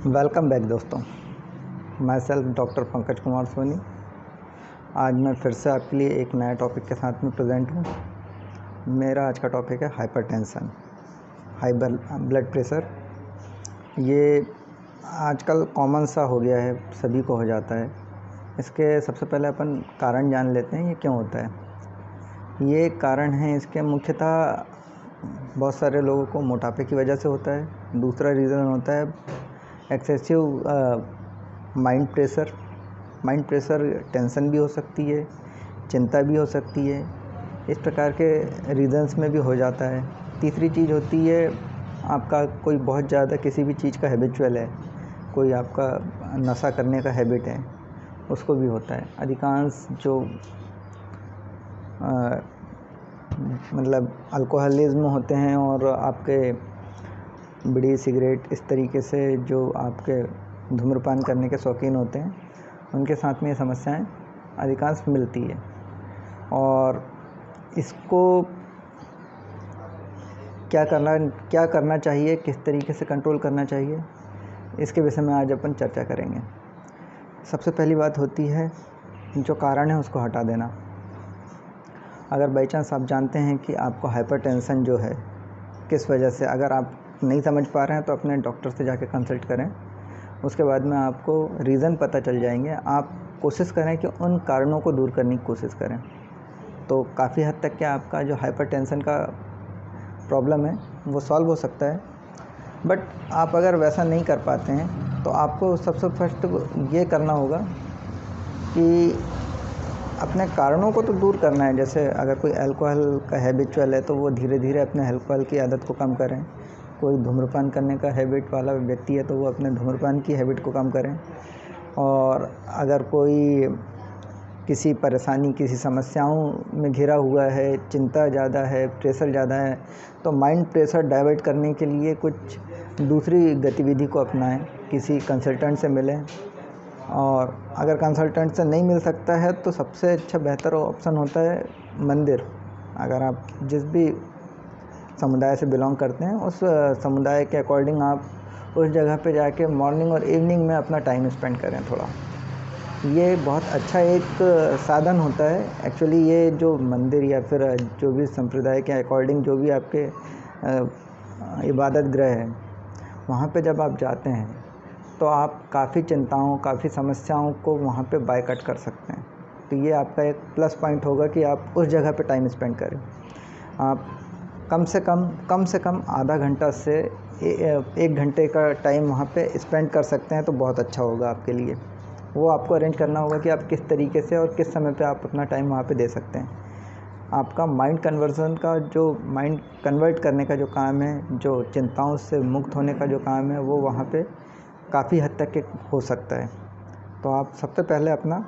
Welcome back दोस्तों। मैं self doctor Pankaj Kumar Soni. आज मैं फिर से आपके लिए एक नया टॉपिक के साथ में प्रेजेंट हूँ। मेरा आज का टॉपिक है हाइपरटेंशन, हाई ब्लड प्रेशर। ये आजकल कॉमन सा हो गया है, सभी को हो जाता है। इसके सबसे पहले अपन कारण जान लेते हैं, ये क्यों होता है। ये कारण है इसके मुख्यतः बहुत सारे लोगों को मोटापे की वजह से होता है। दूसरा रीज़न होता है एक्सेसिव माइंड प्रेशर। टेंशन भी हो सकती है, चिंता भी हो सकती है। इस प्रकार के रीज़न्स में भी हो जाता है। तीसरी चीज़ होती है आपका कोई बहुत ज़्यादा किसी भी चीज़ का हैबिचुअल है, कोई आपका नशा करने का हैबिट है, उसको भी होता है। अधिकांश जो मतलब अल्कोहलिज्म होते हैं और आपके बीड़ी सिगरेट इस तरीके से जो आपके धूम्रपान करने के शौकीन होते हैं, उनके साथ में ये समस्याएं अधिकांश मिलती है। और इसको क्या करना चाहिए, किस तरीके से कंट्रोल करना चाहिए, इसके विषय में आज अपन चर्चा करेंगे। सबसे पहली बात होती है जो कारण है उसको हटा देना। अगर बाई चांस आप जानते हैं कि आपको हाइपरटेंशन जो है किस वजह से, अगर आप नहीं समझ पा रहे हैं तो अपने डॉक्टर से जाके कंसल्ट करें। उसके बाद में आपको रीज़न पता चल जाएंगे। आप कोशिश करें कि उन कारणों को दूर करने की कोशिश करें, तो काफ़ी हद तक क्या आपका जो हाइपरटेंशन का प्रॉब्लम है वो सॉल्व हो सकता है। बट आप अगर वैसा नहीं कर पाते हैं तो आपको सबसे फर्स्ट ये करना होगा कि अपने कारणों को तो दूर करना है। जैसे अगर कोई अल्कोहल का हैबिचुअल है तो वो धीरे धीरे अपने अल्कोहल की आदत को कम करें। कोई धूम्रपान करने का हैबिट वाला व्यक्ति है तो वो अपने धूम्रपान की हैबिट को कम करें। और अगर कोई किसी परेशानी, किसी समस्याओं में घिरा हुआ है, चिंता ज़्यादा है, प्रेशर ज़्यादा है, तो माइंड प्रेशर डाइवर्ट करने के लिए कुछ दूसरी गतिविधि को अपनाएं। किसी कंसल्टेंट से मिलें, और अगर कंसल्टेंट से नहीं मिल सकता है तो सबसे अच्छा बेहतर ऑप्शन होता है मंदिर। अगर आप जिस भी समुदाय से बिलोंग करते हैं उस समुदाय के अकॉर्डिंग आप उस जगह पे जाके मॉर्निंग और इवनिंग में अपना टाइम स्पेंड करें थोड़ा। ये बहुत अच्छा एक साधन होता है। एक्चुअली ये जो मंदिर या फिर जो भी संप्रदाय के अकॉर्डिंग जो भी आपके इबादत गृह है, वहाँ पे जब आप जाते हैं तो आप काफ़ी चिंताओं, काफ़ी समस्याओं को वहाँ पे बायकट कर सकते हैं। तो ये आपका एक प्लस पॉइंट होगा कि आप उस जगह पे टाइम स्पेंड करें। आप कम से कम आधा घंटा से 1 घंटे का टाइम वहाँ पे स्पेंड कर सकते हैं तो बहुत अच्छा होगा आपके लिए। वो आपको अरेंज करना होगा कि आप किस तरीके से और किस समय पे आप अपना टाइम वहाँ पे दे सकते हैं। आपका माइंड कन्वर्जन का, जो माइंड कन्वर्ट करने का जो काम है, जो चिंताओं से मुक्त होने का जो काम है, वो वहाँ पे काफ़ी हद तक के हो सकता है। तो आप सबसे पहले अपना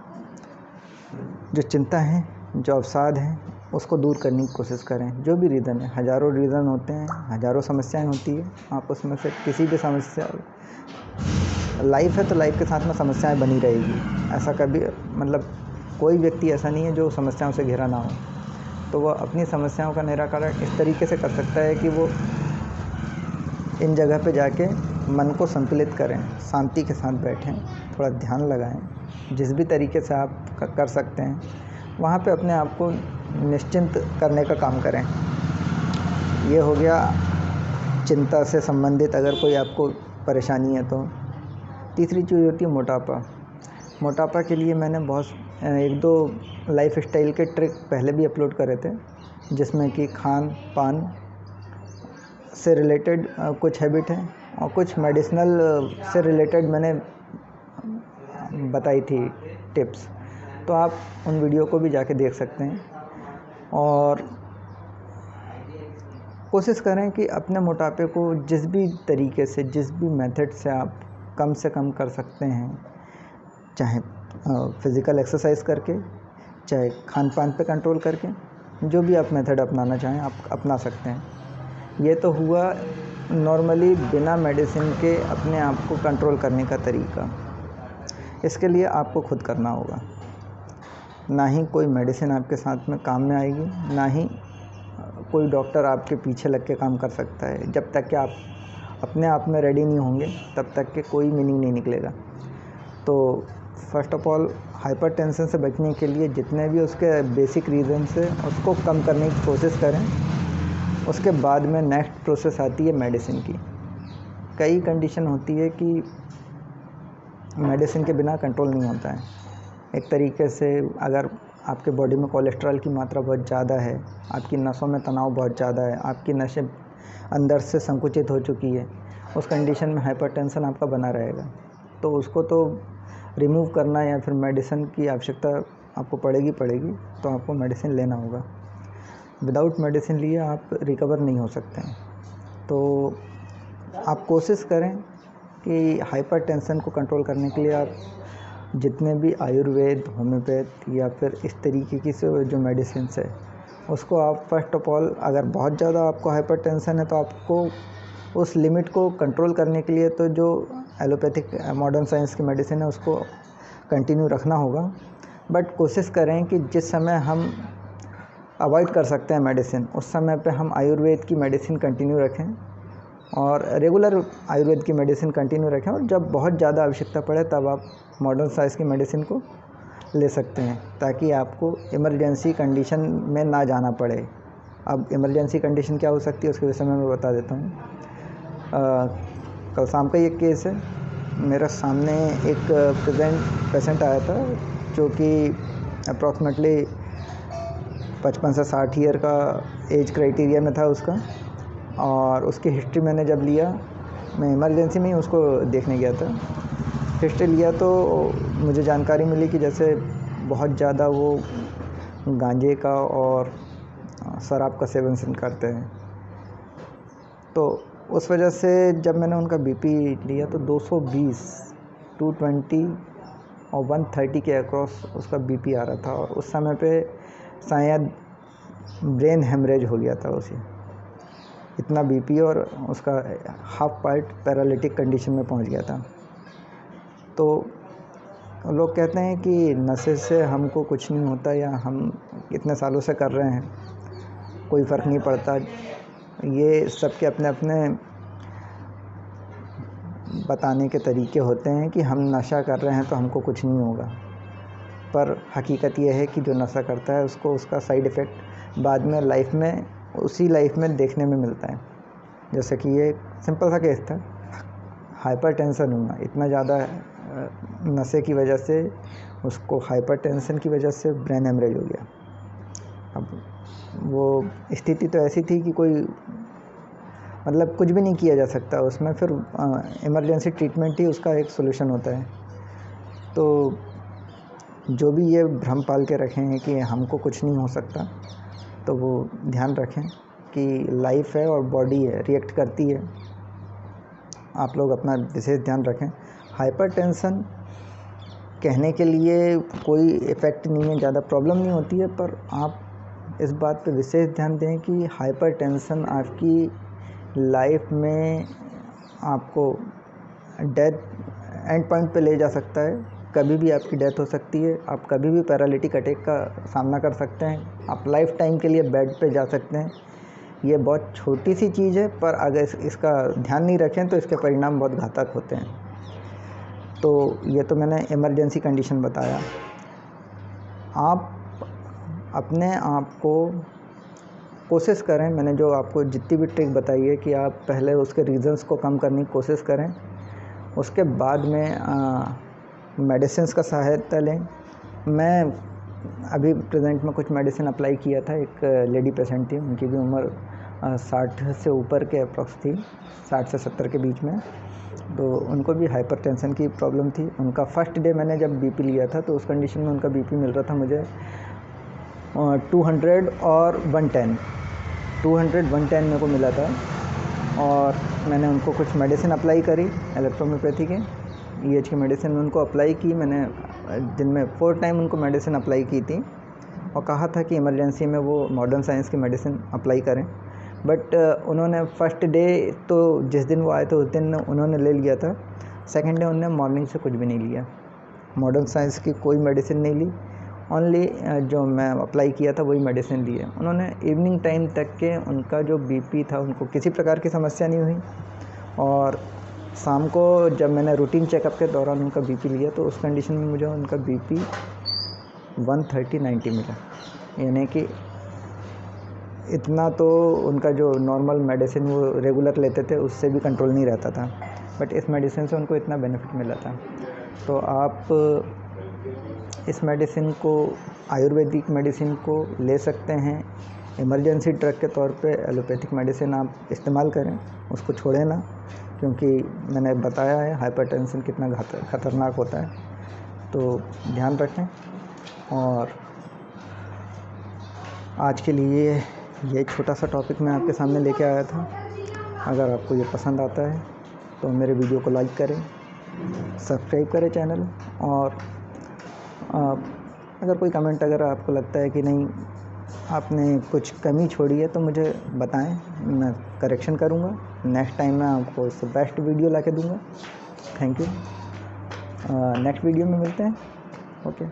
जो चिंता है, जो अवसाद है, उसको दूर करने की कोशिश करें। जो भी रीज़न है, हज़ारों रीज़न होते हैं, हज़ारों समस्याएं होती है। आप उसमें से किसी भी समस्या, लाइफ है तो लाइफ के साथ में समस्याएं बनी रहेगी। ऐसा कभी मतलब कोई व्यक्ति ऐसा नहीं है जो समस्याओं से घिरा ना हो। तो वह अपनी समस्याओं का निराकरण इस तरीके से कर सकता है कि वो इन जगह पे जाके मन को संतुलित करें, शांति के साथ बैठें, थोड़ा ध्यान लगाएं। जिस भी तरीके से आप कर सकते हैं वहाँ पे अपने आप को निश्चिंत करने का काम करें। ये हो गया चिंता से संबंधित अगर कोई आपको परेशानी है तो। तीसरी चीज़ होती है मोटापा के लिए मैंने बहुत 1-2 लाइफ स्टाइल के ट्रिक पहले भी अपलोड करे थे, जिसमें कि खान पान से रिलेटेड कुछ हैबिट हैं और कुछ मेडिसिनल से रिलेटेड मैंने बताई थी टिप्स। तो आप उन वीडियो को भी जाके देख सकते हैं। और कोशिश करें कि अपने मोटापे को जिस भी तरीके से, जिस भी मेथड से आप कम से कम कर सकते हैं, चाहे फिज़िकल एक्सरसाइज करके, चाहे खान पान पे कंट्रोल करके, जो भी आप मेथड अपनाना चाहें आप अपना सकते हैं। ये तो हुआ नॉर्मली बिना मेडिसिन के अपने आप को कंट्रोल करने का तरीका। इसके लिए आपको खुद करना होगा। ना ही कोई मेडिसिन आपके साथ में काम में आएगी, ना ही कोई डॉक्टर आपके पीछे लग के काम कर सकता है। जब तक कि आप अपने आप में रेडी नहीं होंगे तब तक के कोई मीनिंग नहीं निकलेगा। तो फर्स्ट ऑफ ऑल हाइपरटेंशन से बचने के लिए जितने भी उसके बेसिक रीज़न्स है उसको कम करने की कोशिश करें। उसके बाद में नेक्स्ट प्रोसेस आती है मेडिसिन की। कई कंडीशन होती है कि मेडिसिन के बिना कंट्रोल नहीं होता है। एक तरीके से अगर आपके बॉडी में कोलेस्ट्रॉल की मात्रा बहुत ज़्यादा है, आपकी नसों में तनाव बहुत ज़्यादा है, आपकी नसें अंदर से संकुचित हो चुकी है, उस कंडीशन में हाइपरटेंशन आपका बना रहेगा। तो उसको तो रिमूव करना या फिर मेडिसिन की आवश्यकता आपको पड़ेगी, तो आपको मेडिसिन लेना होगा। विदाउट मेडिसिन लिए आप रिकवर नहीं हो सकते हैं। तो आप कोशिश करें कि हाइपरटेंशन को कंट्रोल करने के लिए आप जितने भी आयुर्वेद, होम्योपैथ या फिर इस तरीके की जो मेडिसिन है उसको आप फर्स्ट ऑफ ऑल, अगर बहुत ज़्यादा आपको हाइपरटेंशन है तो आपको उस लिमिट को कंट्रोल करने के लिए तो जो एलोपैथिक मॉडर्न साइंस की मेडिसिन है उसको कंटिन्यू रखना होगा। बट कोशिश करें कि जिस समय हम अवॉइड कर सकते हैं मेडिसिन, उस समय पे हम आयुर्वेद की मेडिसिन कंटिन्यू रखें और रेगुलर आयुर्वेद की मेडिसिन कंटिन्यू रखें। और जब बहुत ज़्यादा आवश्यकता पड़े तब आप मॉडर्न साइंस की मेडिसिन को ले सकते हैं, ताकि आपको इमरजेंसी कंडीशन में ना जाना पड़े। अब इमरजेंसी कंडीशन क्या हो सकती है उसके विषय में मैं बता देता हूँ। कल शाम का एक केस है, मेरे सामने एक पेशेंट आया था जो कि अप्रॉक्सीमेटली 55 से 60 ईयर का एज क्राइटेरिया में था उसका। और उसकी हिस्ट्री मैंने जब लिया, मैं इमरजेंसी में ही उसको देखने गया था, हिस्ट्री लिया तो मुझे जानकारी मिली कि जैसे बहुत ज़्यादा वो गांजे का और शराब का सेवन करते हैं। तो उस वजह से जब मैंने उनका बीपी लिया तो 220, 220 और 130 के अक्रॉस उसका बीपी आ रहा था। और उस समय पे शायद ब्रेन हेमरेज हो गया था उसे, इतना बीपी, और उसका हाफ पार्ट पैरालिटिक कंडीशन में पहुंच गया था। तो लोग कहते हैं कि नशे से हमको कुछ नहीं होता, या हम इतने सालों से कर रहे हैं कोई फ़र्क नहीं पड़ता। ये सबके अपने अपने बताने के तरीके होते हैं कि हम नशा कर रहे हैं तो हमको कुछ नहीं होगा, पर हकीकत यह है कि जो नशा करता है उसको उसका साइड इफ़ेक्ट बाद में उसी लाइफ में देखने में मिलता है। जैसे कि ये सिंपल सा केस था, हाइपरटेंशन हुआ, इतना ज़्यादा नशे की वजह से उसको हाइपरटेंशन की वजह से ब्रेन हेमरेज हो गया। अब वो स्थिति तो ऐसी थी कि कोई मतलब कुछ भी नहीं किया जा सकता उसमें, फिर इमरजेंसी ट्रीटमेंट ही उसका एक सोल्यूशन होता है। तो जो भी ये भ्रम पाल के रखे हैं कि हमको कुछ नहीं हो सकता, तो वो ध्यान रखें कि लाइफ है और बॉडी है, रिएक्ट करती है। आप लोग अपना विशेष ध्यान रखें। हाइपरटेंशन कहने के लिए कोई इफ़ेक्ट नहीं है, ज़्यादा प्रॉब्लम नहीं होती है, पर आप इस बात पे विशेष ध्यान दें कि हाइपरटेंशन आपकी लाइफ में आपको डेथ एंड पॉइंट पे ले जा सकता है। कभी भी आपकी डेथ हो सकती है, आप कभी भी पैरालिटिक अटैक का सामना कर सकते हैं, आप लाइफ टाइम के लिए बेड पे जा सकते हैं। ये बहुत छोटी सी चीज़ है, पर अगर इसका ध्यान नहीं रखें तो इसके परिणाम बहुत घातक होते हैं। तो ये तो मैंने इमरजेंसी कंडीशन बताया। आप अपने आप को कोशिश करें, मैंने जो आपको जितनी भी ट्रिक बताई है, कि आप पहले उसके रीज़न्स को कम करने की कोशिश करें, उसके बाद में मेडिसिन्स का सहायता लें। मैं अभी प्रेजेंट में कुछ मेडिसिन अप्लाई किया था। एक लेडी पेशेंट थी, उनकी भी उम्र 60 से ऊपर के अप्रॉक्स थी, 60 से 70 के बीच में। तो उनको भी हाइपरटेंशन की प्रॉब्लम थी। उनका फर्स्ट डे मैंने जब बीपी लिया था तो उस कंडीशन में उनका बीपी मिल रहा था मुझे 200 और 110, 200-110 मेरे को मिला था। और मैंने उनको कुछ मेडिसिन अप्लाई करी, इलेक्ट्रोहोम्योपैथी के EH की मेडिसिन उनको अप्लाई की। मैंने दिन में 4 टाइम उनको मेडिसिन अप्लाई की थी और कहा था कि इमरजेंसी में वो मॉडर्न साइंस की मेडिसिन अप्लाई करें। बट उन्होंने फर्स्ट डे तो जिस दिन वो आए थे उस दिन उन्होंने ले लिया था। सेकंड डे उन्होंने मॉर्निंग से कुछ भी नहीं लिया, मॉडर्न साइंस की कोई मेडिसिन नहीं ली, ओनली जो मैं अप्लाई किया था वही मेडिसिन ली है उन्होंने। इवनिंग टाइम तक के उनका जो बीपी था, उनको किसी प्रकार की समस्या नहीं हुई। और शाम को जब मैंने रूटीन चेकअप के दौरान उनका बीपी लिया तो उस कंडीशन में मुझे उनका बीपी 130/90 मिला, यानी कि इतना तो उनका जो नॉर्मल मेडिसिन वो रेगुलर लेते थे उससे भी कंट्रोल नहीं रहता था, बट इस मेडिसिन से उनको इतना बेनिफिट मिला था। तो आप इस मेडिसिन को, आयुर्वेदिक मेडिसिन को ले सकते हैं। इमरजेंसी ड्रग के तौर पे एलोपैथिक मेडिसिन आप इस्तेमाल करें, उसको छोड़ें ना, क्योंकि मैंने बताया है हाइपरटेंशन कितना ख़तरनाक होता है। तो ध्यान रखें। और आज के लिए ये छोटा सा टॉपिक मैं आपके सामने लेके आया था। अगर आपको ये पसंद आता है तो मेरे वीडियो को लाइक करें, सब्सक्राइब करें चैनल, और अगर कोई कमेंट अगर आपको लगता है कि नहीं आपने कुछ कमी छोड़ी है तो मुझे बताएं, मैं करेक्शन करूँगा। नेक्स्ट टाइम मैं आपको इससे बेस्ट वीडियो ला के दूँगा। Thank you. नेक्स्ट वीडियो में मिलते हैं। ओके।